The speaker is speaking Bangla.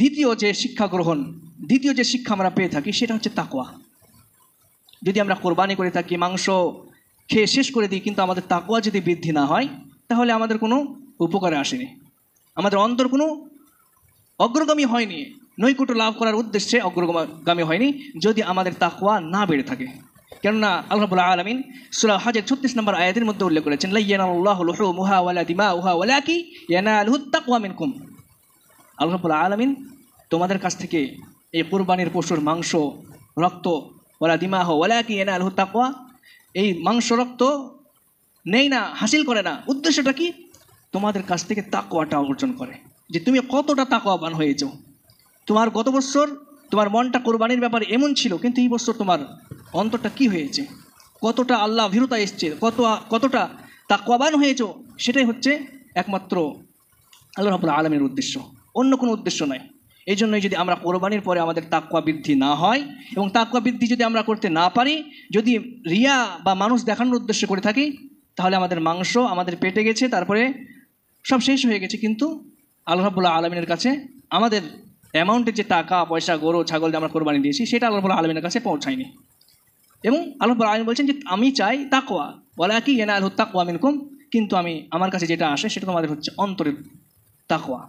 দ্বিতীয় যে শিক্ষা গ্রহণ, দ্বিতীয় যে শিক্ষা আমরা পেয়ে থাকি সেটা হচ্ছে তাকওয়া। যদি আমরা কোরবানি করে থাকি, মাংস খেয়ে শেষ করে দিই, কিন্তু আমাদের তাকওয়া যদি বৃদ্ধি না হয়, তাহলে আমাদের কোনো উপকারে আসেনি, আমাদের অন্তর কোনো অগ্রগামী হয়নি, নৈকট্য লাভ করার উদ্দেশ্যে অগ্রগামী হয়নি যদি আমাদের তাকওয়া না বেড়ে থাকে। কেননা আল্লাহ রাব্বুল আলামিন সূরা হজের 36 নম্বর আয়াতের মধ্যে উল্লেখ করেছেন, লা ইয়ানালুল্লাহু লুহুমুহা ওয়ালা দিমাউহা ওয়ালাকি ইয়ানালুহুত তাকওয়া মিনকুম। আল্লাহ রাব্বুল আলামিন তোমাদের কাছ থেকে এই কুরবানির পশুর মাংস, রক্ত, ওয়ালা দিমাহ ওয়ালাকি ইয়ানালুহুত তাকওয়া, এই মাংস রক্ত নেই না, হাসিল করে না। উদ্দেশ্যটা কি? তোমাদের কাছ থেকে তাকওয়াটা অর্জন করে, যে তুমি কতটা তাকওয়াবান হয়েছো। তোমার গত বছর তোমার মনটা কোরবানির ব্যাপারে এমন ছিল, কিন্তু এই বছর তোমার অন্তরটা কি হয়েছে, কতটা আল্লাহ ভীরুতা এসছে, কতটা তাকওয়াবান হয়েছো, সেটাই হচ্ছে একমাত্র আল্লাহ রাব্বুল আলামিনের উদ্দেশ্য, অন্য কোনো উদ্দেশ্য নয়। এই জন্যই যদি আমরা কোরবানির পরে আমাদের তাকওয়া বৃদ্ধি না হয়, এবং তাকওয়া বৃদ্ধি যদি আমরা করতে না পারি, যদি রিয়া বা মানুষ দেখানোর উদ্দেশ্যে করে থাকি, তাহলে আমাদের মাংস আমাদের পেটে গেছে, তারপরে সব শেষ হয়ে গেছে, কিন্তু আল্লাহ রাব্বুল আলামিনের কাছে আমাদের অ্যামাউন্টের যে টাকা পয়সা, গরু ছাগল যে আমরা কোরবানি দিয়েছি, সেটা আল্লাহ রাব্বুল আলামিনের কাছে পৌঁছায়নি। এবং আল্লাহ রাব্বুল আলামিন বলছেন যে আমি চাই তাকওয়া, ওয়ালাকি ইয়ানালুহুত তাকওয়া মিনকুম, কিন্তু আমার কাছে যেটা আসে সেটা তোমাদের হচ্ছে অন্তরের তাকওয়া।